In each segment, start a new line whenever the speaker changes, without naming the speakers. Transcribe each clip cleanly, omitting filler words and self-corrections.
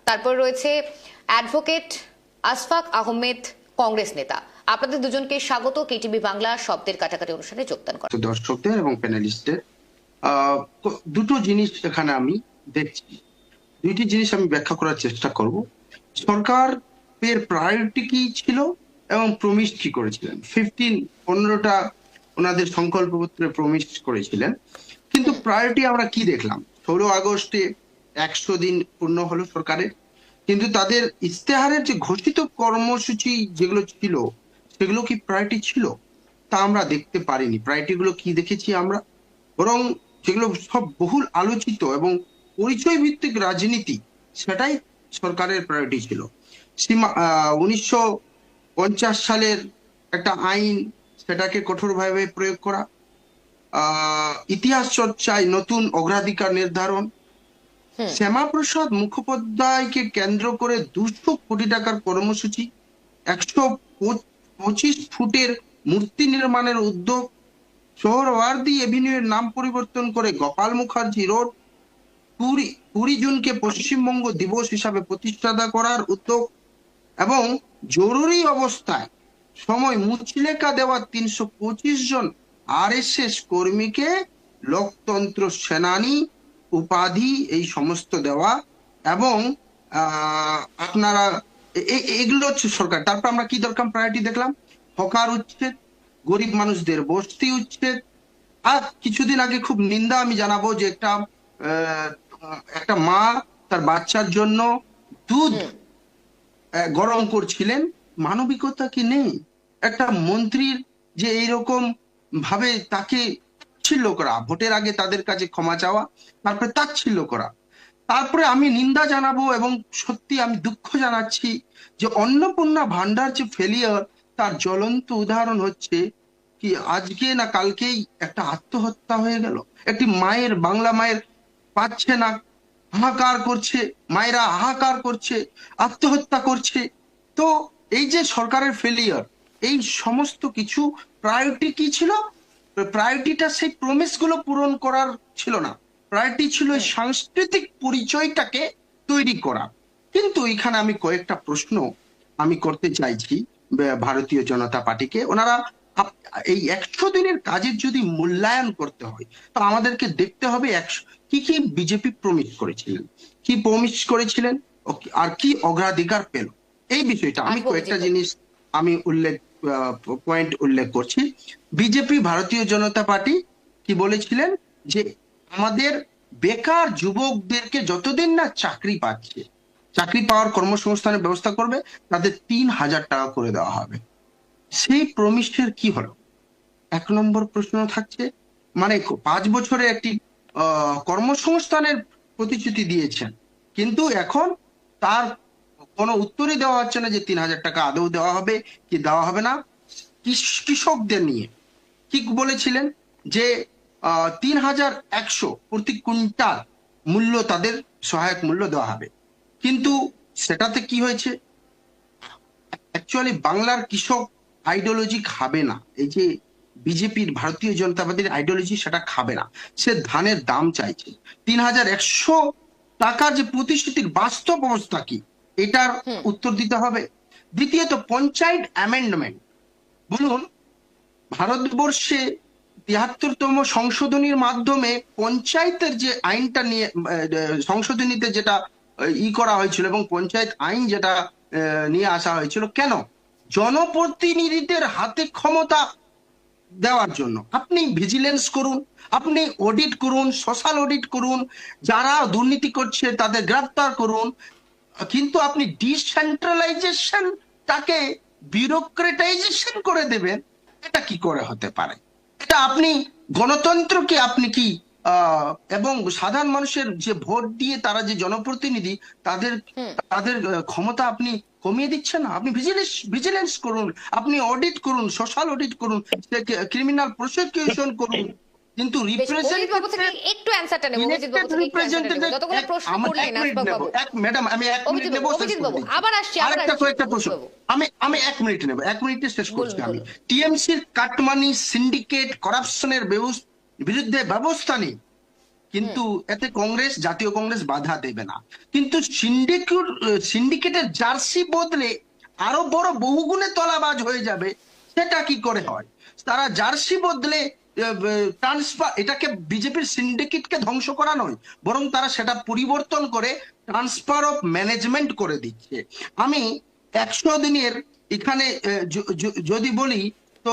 তারপর রয়েছে অ্যাডভোকেট আশফাক আহমেদ, কংগ্রেস নেতা। আপনাদের দুজনকে স্বাগত কেটিভি বাংলা শব্দের কাটাকাটি অনুষ্ঠানে যোগদান করেন।
দর্শকদের এবং প্যানেলিস্টদের দুটো জিনিস এখানে আমি দেখছি, দুইটি জিনিস আমি ব্যাখ্যা করার চেষ্টা করব। সরকার এর প্রায়োরিটি কি ছিল এবং প্রমিস কি করেছিলেন। 15টা ওনাদের সংকল্পপত্রে প্রমিস করেছিলেন, কিন্তু প্রায়োরিটি আমরা কি দেখলাম? 16 আগস্টে 100 দিন পূর্ণ হলো সরকারের, কিন্তু তাদের ইস্তেহারের যে ঘোষিত কর্মসূচি যেগুলো ছিল সেগুলো কি প্রায়োরিটি ছিল তা আমরা দেখতে পারিনি। প্রায়োরিটি গুলো কি দেখেছি আমরা? বরং যেগুলো সব বহুল আলোচিত এবং পরিচয় ভিত্তিক রাজনীতি, সেটাই সরকারের প্রায়োরিটি ছিল। 1950 সালের একটা আইন, সেটাকে কঠোরভাবে প্রয়োগ করা, ইতিহাস চর্চায় নতুন অগ্রাধিকার নির্ধারণ, শ্যামাপ্রসাদ মুখোপাধ্যায়কে কেন্দ্র করে 200 কোটি টাকার কর্মসূচি, 125 ফুটের মূর্তি নির্মাণের উদ্যোগ, সোহরাওয়ার্দী এভিনিউয়ের নাম পরিবর্তন করে গোপাল মুখার্জি রোড, 20 জুনকে পশ্চিমবঙ্গ দিবস হিসাবে প্রতিষ্ঠাতা করার উদ্যোগ, এবং জরুরি অবস্থায় সময় মুচলেকা দেওয়া 325 জন আরএসএস কর্মীকে লোকতন্ত্র সেনানী উপাধি এই সমস্ত দেওয়া, এবং আপনারা এগুলো হচ্ছে সরকার। তারপর আমরা কি দরকার প্রায়োরিটি দেখলাম? হকার উচ্ছেদ, গরিব মানুষদের বস্তি উচ্ছেদ। আর কিছুদিন আগে খুব নিন্দা আমি জানাবো যে একটা মা তার বাচ্চার জন্য দুধ গরম করছিলেন। মানবিকতা কি নেই? একটা মন্ত্রীর যে এইরকম ভাবে তাকে তাচ্ছিল্য করা, ভোটের আগে তাদের কাছে ক্ষমা চাওয়া, তারপরে তাচ্ছিল্য করা। তারপরে আমি নিন্দা জানাবো এবং সত্যি আমি দুঃখ জানাচ্ছি যে অন্নপূর্ণা ভান্ডার যে ফেলিয়ার, তার জ্বলন্ত উদাহরণ হচ্ছে কি আজকে না কালকেই একটা আত্মহত্যা হয়ে গেল। একটি মায়ের, বাংলা মায়ের পাচ্ছে না, হাহাকার করছে, মায়েরা হাহাকার করছে, আত্মহত্যা করছে। তো এই যে সরকারের ফেলিয়ার, এই সমস্ত কিছু প্রায়োরিটি কি ছিল? প্রায়োরিটিটা সেই প্রমিস গুলো পূরণ করার ছিল না, প্রায়োরিটি ছিল সাংস্কৃতিক পরিচয়টাকে তৈরি করা। কিন্তু এখানে আমি কয়েকটা প্রশ্ন আমি করতে চাইছি ভারতীয় জনতা পার্টিকে। ওনারা এই 100 দিনের কাজের যদি মূল্যায়ন করতে হয়, তো আমাদেরকে দেখতে হবে কি কি বিজেপি প্রমিস করেছিলেন, কি প্রমিস করেছিলেন, আর কি অগ্রাধিকার পেল। এই বিষয়টা আমি কয়েকটা জিনিস আমি পয়েন্ট উল্লেখ করছি। বিজেপি, ভারতীয় জনতা পার্টি কি বলেছিলেন? যে আমাদের বেকার যুবকদেরকে যতদিন না চাকরি পাচ্ছে, চাকরি পাওয়ার কর্মসংস্থানের ব্যবস্থা করবে, তাদের 3000 টাকা করে দেওয়া হবে। সেই প্রমিসের কি হলো? 1 নম্বর প্রশ্ন থাকছে, মানে 5 বছরে একটি কর্মসংস্থানের প্রতিশ্রুতি দিয়েছেন, কিন্তু এখন তার কোনো উত্তরই দেওয়া হচ্ছে না যে 3000 টাকা আদৌ দেওয়া হবে কি দেওয়া হবে না। কৃষকদের নিয়ে কি বলেছিলেন? যে 3100 প্রতি কুইন্টাল মূল্য তাদের সহায়ক মূল্য দেওয়া হবে, কিন্তু সেটাতে কি হয়েছে? অ্যাকচুয়ালি বাংলার কৃষক আইডিওলজি খাবে না, এই যে বিজেপির, ভারতীয় জনতা পার্টির আইডিওলজি, সেটা খাবে না। সে ধানের দাম চাইছে। 3100 টাকার যে প্রতিশ্রুতির বাস্তব অবস্থা কি, এটার উত্তর দিতে হবে। দ্বিতীয়ত, পঞ্চায়েত অ্যামেন্ডমেন্ট। বলুন, ভারতবর্ষে 73তম সংশোধনীর মাধ্যমে পঞ্চায়েতের যে আইনটা নিয়ে সংশোধনীতে যেটা করা হয়েছিল এবং পঞ্চায়েত আইন যেটা নিয়ে আসা হয়েছিল, কেন? জনপ্রতিনিধিদের হাতে ক্ষমতা দেওয়ার জন্য। আপনি ভিজিলেন্স করুন, আপনি অডিট করুন, সোশ্যাল অডিট করুন, যারা দুর্নীতি করছে তাদের গ্রেফতার করুন, কিন্তু আপনি ডিসেন্ট্রালাইজেশন তাকে বিউরোক্রেটাইজেশন করে দেবেন, এটা কি করে হতে পারে? এটা আপনি গণতন্ত্রকে আপনি কি এবং সাধারণ মানুষের যে ভোট দিয়ে তারা যে জনপ্রতিনিধি, তাদের তাদের ক্ষমতা আপনি কমিয়ে দিচ্ছেন না। আপনি ভিজিলেন্স করুন, আপনি অডিট করুন, সোশ্যাল অডিট করুন, ক্রিমিনাল প্রসিকিউশন করুন, কিন্তু
একটু অ্যানসারটা নেব অভিজিৎ বাবু থেকে, একটু অ্যানসারটা নেব। যতগুলো প্রশ্ন করলেন আশফাক বাবু।
ম্যাডাম আমি 1 মিনিট নেব,
অভিজিৎ বাবু আবার আসছি,
আরেকটা কয়েকটা প্রশ্ন আমি 1 মিনিট নেব, 1 মিনিটে শেষ করছি আমি। টিএমসির কাটমানি, সিন্ডিকেট, করাপশনের বিরুদ্ধে ব্যবস্থা নেই, কিন্তু এতে কংগ্রেস, জাতীয় কংগ্রেস বাধা দেবে না। কিন্তু সিন্ডিকেটের জার্সি বদলে আরো বড় বহুগুণে তলাবাজ হয়ে যাবে, সেটা কি করে হয়? তারা জার্সি বদলে ট্রান্সফার, এটাকে বিজেপির সিন্ডিকেটকে ধ্বংস করা নয়, বরং তারা সেটা পরিবর্তন করে ট্রান্সফার অফ ম্যানেজমেন্ট করে দিচ্ছে। আমি 100 দিনের এখানে যদি বলি, তো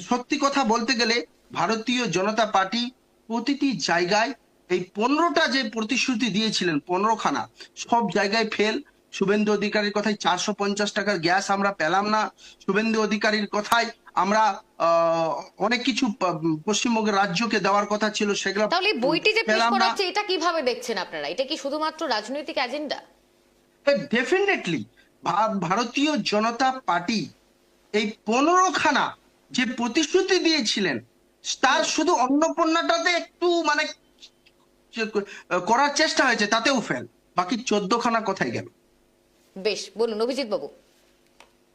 সত্যি কথা বলতে গেলে ভারতীয় জনতা পার্টি প্রতিটি জায়গায় এই 15টা যে প্রতিশ্রুতি দিয়েছিলেন, 15খানা, সব জায়গায় ফেল। শুভেন্দু অধিকারীর কথায় 450 টাকার গ্যাস আমরা পেলাম না। শুভেন্দু অধিকারীর কথায় আমরা অনেক কিছু পশ্চিমবঙ্গের রাজ্যকে দেওয়ার কথা ছিল, সেগুলো
তাহলে এই বইটি যে পেশ
পেলাম
করা
না।
হচ্ছে, এটা কিভাবে দেখছেন আপনারা? এটা কি শুধুমাত্র রাজনৈতিক এজেন্ডা?
ডেফিনেটলি ভারতীয় জনতা পার্টি এই 15খানা যে প্রতিশ্রুতি দিয়েছিলেন, তার শুধু অন্নপূর্ণাটাতে একটু মানে করার চেষ্টা হয়েছে, তাতেও ফেল। বাকি 14খানা কোথায় গেল?
বেশ, বলুন অভিজিৎ বাবু।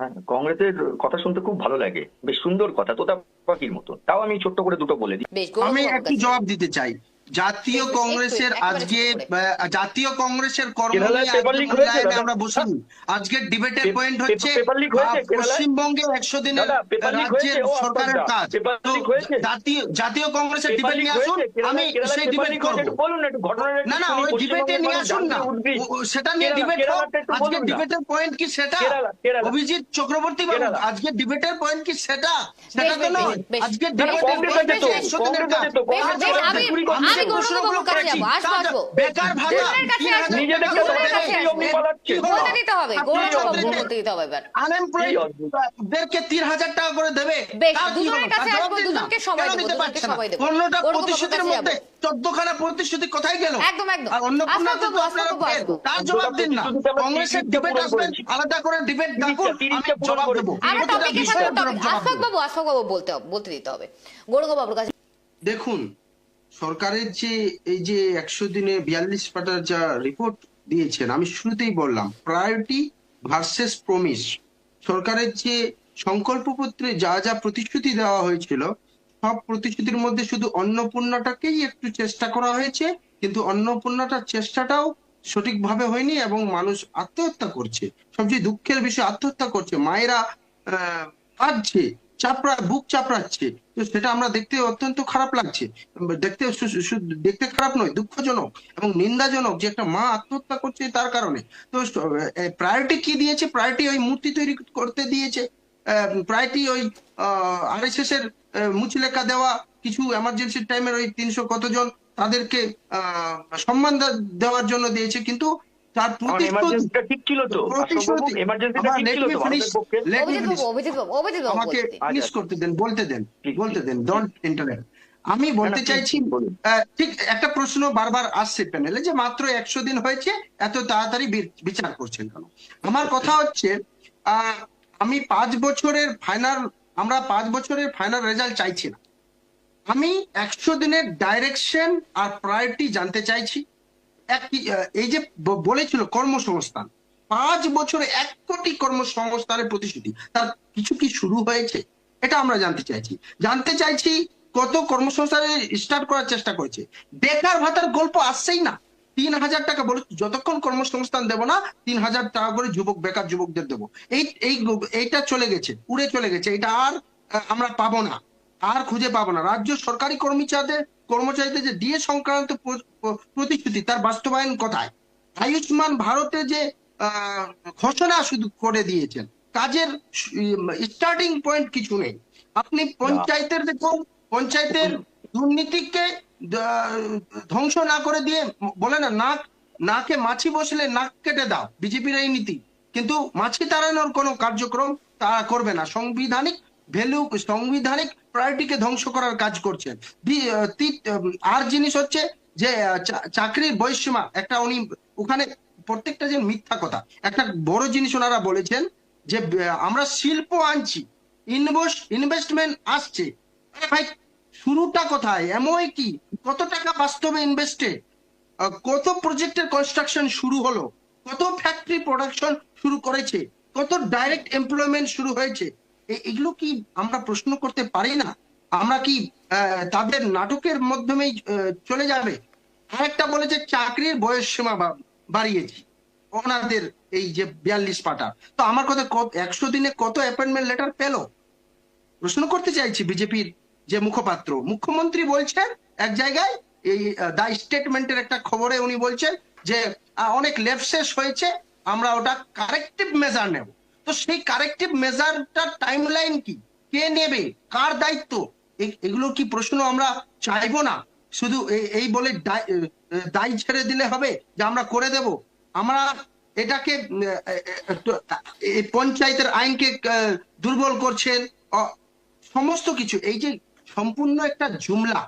হ্যাঁ, কংগ্রেসের কথা শুনতে খুব ভালো লাগে, বেশ সুন্দর কথা, তোতা পাখির মতো। তাও আমি ছোট্ট করে দুটো বলে দিই।
বেশ,
আমি
গৌরব
একটু জবাব দিতে চাই। জাতীয়
একটু,
কংগ্রেসের
একেবারে
আজকে
ছোট করে।
জাতীয় কংগ্রেসের কর্ম
কেরালায়
নিয়ে
পেপার
আজকে
লিক হয়েছে
মূল্যায়নে
দাদা।
আমরা বসিনি। আজকের ডিবেটের পয়েন্ট হচ্ছে
পেপার লিক হয়েছে কেরালায়?
পশ্চিমবঙ্গে 100 দিনের
দাদা, পেপার লিক
রাজ্যের
হয়েছে? ও
সরকারের
আচ্ছা,
কাজ।
পেপার
তো
লিক হয়েছে?
জাতীয় কংগ্রেসের
পেপার
ডিবেট
লিক
নিয়ে আসুন,
হয়েছে?
আমি
কেরালায়
সেই
পেপার
ডিবেট
লিক হয়েছে?
করব।
একটু বলুন না, একটু ঘটনাটা একটু
না না,
শুনি।
ওই ডিবেটে
পশ্চিমবঙ্গের
নিয়ে
মানুষ
আসুন না,
জানতে উদ্গ্রীব।
সেটা নিয়ে ডিবেট হোক।
কেরালাটা একটু
আজকে
বলুন না।
ডিবেটের পয়েন্ট কি সেটা?
কেরালা।
অভিজিৎ চক্রবর্তী বাবু,
কেরালা।
আজকে ডিবেটের পয়েন্ট কি সেটা? সেটা তো
বেশ,
নয়।
বেশ,
আজকে
বেশ,
ডিবেটের
কংগ্রেস
পয়েন্ট
আছে তো,
হচ্ছে 100 দিনের
কংগ্রেস
কাজ।
আছে তো,
বেশ,
কংগ্রেস
বেশ,
আছে,
আমি
চুরি করছে।
আমি গৌরববাবুর কাছে যাবো, আসবো।
বেকার ভাতা
দুজনের কাছে আসবো,
3000 টাকা
দুজনের
করে
কাছে
দেবে।
আসবো।
পালাচ্ছে।
বলতে দিতে হবে,
আপনি
গৌরববাবু
চৌধুরীকে
বলতে দিতে হবে এবার।
আনএমপ্লয়েডদেরকে 3000 টাকা করে দেবে।
বেশ,
তার কি
দুজনের
হলো?
কাছে
তার জবাব
আসবো,
দিন না।
দুজনকে সময়
কেন
দেবো,
দিতে
দুজনকে
পারছে না?
সময় দেবো।
15টা
গৌরববাবুর
প্রতিশ্রুতির
কাছে
মধ্যে
যাবো।
14খানা প্রতিশ্রুতি কোথায় গেল?
একদম, একদম।
আর অন্নপূর্ণা
আসবো,
তো আপনারা
আসবো,
পেন।
আসবো।
তার জবাব দিন না।
প্রতিশ্রুতিতে আমরা
কংগ্রেসের
30টা
ডিবেট
পূরণ
আসবেন,
করেছি।
আলাদা করে ডিবেট ডাকুন, আমি
30টা পূরণ
জবাব
করেছি।
দেবো।
আমরা
প্রতিটা
টপিকের
বিষয়ের
সাথে টপিক,
জবাব
আশফাক
দেবো।
বাবু, আশফাক বাবু বলতে দিতে হবে। গৌরববাবুর কাছে।
দেখুন, সরকারের যে এই যে 100 দিনে 42 পাতার যা রিপোর্ট দিয়েছেন, আমি শুরুতেই বললাম প্রায়োরিটি ভার্সেস প্রমিস। সরকারের যে সংকল্পপত্রে যা যা প্রতিশ্রুতি দেওয়া হয়েছিল, সব প্রতিশ্রুতির মধ্যে শুধু অন্নপূর্ণাটাকেই একটু চেষ্টা করা হয়েছে, কিন্তু অন্নপূর্ণাটার চেষ্টাটাও সঠিকভাবে হয়নি এবং মানুষ আত্মহত্যা করছে। সবচেয়ে দুঃখের বিষয়, আত্মহত্যা করছে, মায়েরা কাঁদছে, বুক চাপড়াচ্ছে। তো সেটা আমরা দেখতে অত্যন্ত খারাপ লাগছে। দেখতে দেখতে খারাপ নয়, দুঃখজনক এবং নিন্দাজনক যে একটা মা আত্মহত্যা করছে তার কারণে। তো প্রায়োরিটি কি দিয়েছে? প্রায়োরিটি ওই মূর্তি তৈরি করতে দিয়েছে, প্রায়োরিটি ওই আরএসএস এর মুচলেখা দেওয়া, কিছু এমার্জেন্সি টাইমের ওই 300 কতজন তাদেরকে সম্মান দেওয়ার জন্য দিয়েছে। কিন্তু তার
এমার্জেন্সিটা ঠিক ছিল তো,
প্রতিশ্রুতি
এমার্জেন্সিটা ঠিক ছিল তো ভারতের পক্ষে।
অভিজিৎ বাবু বলতে
আমাকে
দিন।
ফিনিশ করতে দেন, বলতে দেন, ডোন্ট ইন্টারাপ্ট। আমি বলতে
না,
চাইছি,
বলুন।
ঠিক একটা প্রশ্ন বারবার আসছে প্যানেলে যে মাত্র 100 দিন হয়েছে, এত তাড়াতাড়ি বিচার করছেন কেন? আমার কথা হচ্ছে, আমি 5 বছরের ফাইনাল, আমরা 5 বছরের ফাইনাল রেজাল্ট চাইছি না। আমি 100 দিনের ডাইরেকশন আর প্রায়োরিটি জানতে চাইছি। এই যে বলেছিল কর্মসংস্থান, 5 বছরে 1 কোটি কর্মসংস্থানের প্রতিশ্রুতি, তার কিছু কি শুরু হয়েছে? এটা আমরা জানতে চাইছি কত কর্মসংস্থান স্টার্ট করার চেষ্টা করেছে। বেকার ভাতার গল্প আসছেই না। 3000 টাকা বলে, যতক্ষণ কর্মসংস্থান দেব না 3000 টাকা করে বেকার যুবকদের দেবো, এইটা চলে গেছে, উড়ে চলে গেছে। এটা আর আমরা পাবো না, আর খুঁজে পাবো না। রাজ্য সরকারি কর্মচারীদের যে ডিএ সংক্রান্ত প্রতিশ্রুতি, তার বাস্তবায়ন কোথায়? আয়ুষ্মান ভারতে যে ঘোষণা শুধু করে দিয়েছেন, কাজের স্টার্টিং পয়েন্ট কিছু নেই। আপনি পঞ্চায়েতের দেখুন, পঞ্চায়েতের দুর্নীতিকে ধ্বংস না করে দিয়ে বলে না, নাকে মাছি বসলে নাক কেটে দাও, বিজেপির এই নীতি। কিন্তু মাছি তাড়ানোর কোনো কার্যক্রম তারা করবে না। সাংবিধানিক প্রায়োরিটিকে ধ্বংস করার কাজ করছেন। আর জিনিস হচ্ছে যে চাকরির বয়সীমা, একটা উনি ওখানে প্রত্যেকটা যে মিথ্যা কথা। একটা বড় জিনিস ওনারা বলেছেন যে আমরা শিল্প আনছি, ইনভেস্টমেন্ট আসছে। ভাই, শুরুটা কোথায়? এমওআই কি? কত টাকা বাস্তবে ইনভেস্টেড? কত প্রজেক্টের কনস্ট্রাকশন শুরু হলো? কত ফ্যাক্টরি প্রোডাকশন শুরু করেছে? কত ডাইরেক্ট এমপ্লয়মেন্ট শুরু হয়েছে? এগুলো কি আমরা প্রশ্ন করতে পারি না? আমরা কি তাদের নাটকের মাধ্যমেই চলে যাবে? আরেকটা বলেছে চাকরির বয়স সীমা বাড়িয়েছি ওনাদের, এই যে 42 পাটা। তো আমার কথা 100 দিনে কত অ্যাপয়েন্টমেন্ট লেটার পেল? প্রশ্ন করতে চাইছি বিজেপির যে মুখপাত্র, মুখ্যমন্ত্রী বলছেন এক জায়গায়, এই দা স্টেটমেন্টের একটা খবরে উনি বলছেন যে অনেক লেপসেস হয়েছে, আমরা ওটা কারেক্টিভ মেজার নেব। তো সেই কারেক্টিভ মেজারটার টাইমলাইন কি, কে নেবে, কার দায়িত্ব, এগুলো কি প্রশ্ন আমরা চাইবো না? শুধু এই বলে দায় ছেড়ে দিলে হবে যে আমরা করে দেব? আমরা এটাকে এই পঞ্চায়েতের আইনকে দুর্বল করছেন, সমস্ত কিছু এই যে সম্পূর্ণ একটা জুমলা।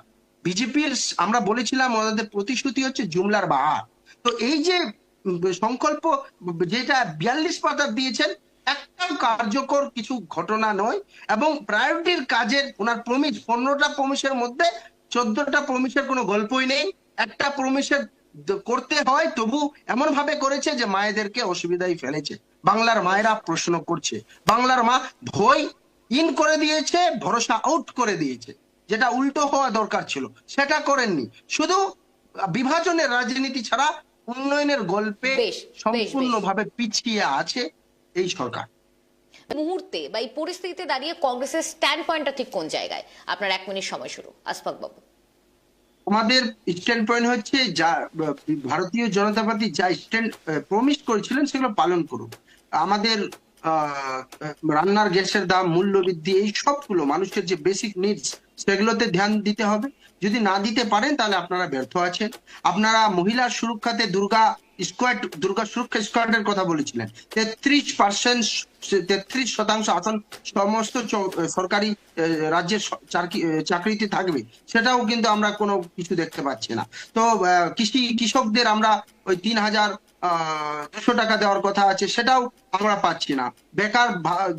বিজেপির আমরা বলেছিলাম ওনাদের প্রতিশ্রুতি হচ্ছে জুমলার বাহার। তো এই যে সংকল্প যেটা 42 পাতা দিয়েছেন, একটাও কার্যকর কিছু ঘটনা নয়। এবং প্রায়োরিটির কাজের ওনার প্রমিস, 15টা প্রমিসের মধ্যে 14টা প্রমিসের কোনো গল্পই নেই। একটা প্রমিসের করতে হয় তবু এমন ভাবে করেছে যে মায়েদেরকে অসুবিধায় ফেলেছে। বাংলার মায়েরা প্রশ্ন করছে, বাংলার মা ভয় ইন করে দিয়েছে, ভরসা আউট করে দিয়েছে। যেটা উল্টো হওয়া দরকার ছিল সেটা করেননি। শুধু বিভাজনের রাজনীতি ছাড়া উন্নয়নের গল্পে
বেশ,
সম্পূর্ণভাবে পিছিয়ে আছে এই সরকার।
মুহূর্তে বা এই পরিস্থিতিতে দাঁড়িয়ে কংগ্রেসের স্ট্যান্ড পয়েন্টটা ঠিক কোন জায়গায়? আপনার 1 মিনিট সময় শুরু, আশফাক বাবু।
আমাদের স্ট্যান্ড পয়েন্ট হচ্ছে যা ভারতীয় জনতা পার্টি যা স্ট্যান্ড প্রমিস করেছিলেন সেগুলো পালন করুক। আমাদের রান্নার গ্যাসের দাম, মূল্যবৃদ্ধি, এই সবগুলো মানুষের যে বেসিক নিডস সেগুলোতে ধ্যান দিতে হবে। যদি না দিতে পারেন তাহলে আপনারা ব্যর্থ আছেন। আপনারা মহিলার সুরক্ষাতে দুর্গা সুরক্ষা স্কোয়াডের কথা বলেছিলেন। 33% আসন সমস্ত সরকারি রাজ্যের চাকরিতে থাকবে, সেটাও কিন্তু আমরা কোনো কিছু দেখতে পাচ্ছি না। তো কৃষকদের আমরা ওই 3,200 টাকা দেওয়ার কথা আছে, সেটাও আমরা পাচ্ছি না।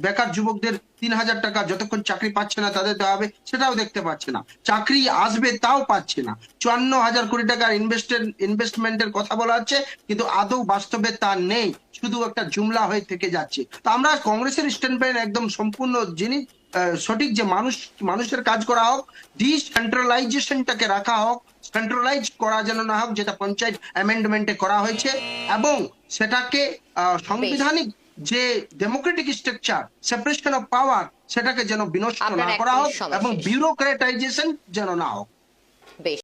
বেকার যুবকদের 3,000 টাকা যতক্ষণ চাকরি পাচ্ছে না তাদের দেওয়া হবে, সেটাও দেখতে পাচ্ছে না। চাকরি আসবে তাও পাচ্ছে না। 54,000 কোটি টাকার ইনভেস্টমেন্টের কথা বলা হচ্ছে, কিন্তু আদৌ বাস্তবে তা নেই, শুধু একটা জুমলা হয়ে থেকে যাচ্ছে। তো আমরা কংগ্রেসের স্ট্যান্ড পয়েন্ট একদম সম্পূর্ণ জিনিস সঠিক, যে মানুষের কাজ করা হোক, ডিসেন্ট্রালাইজেশনটাকে রাখা হোক, সেন্ট্রালাইজ করা যেন না হোক, যেটা পঞ্চায়েত অ্যামেন্ডমেন্টে করা হয়েছে, এবং সেটাকে সাংবিধানিক যে Democratic structure, separation of power, সেটাকে যেন বিনষ্ট না করা হোক এবং বিউরোক্রেটাইজেশন যেন না হোক।
বেশ।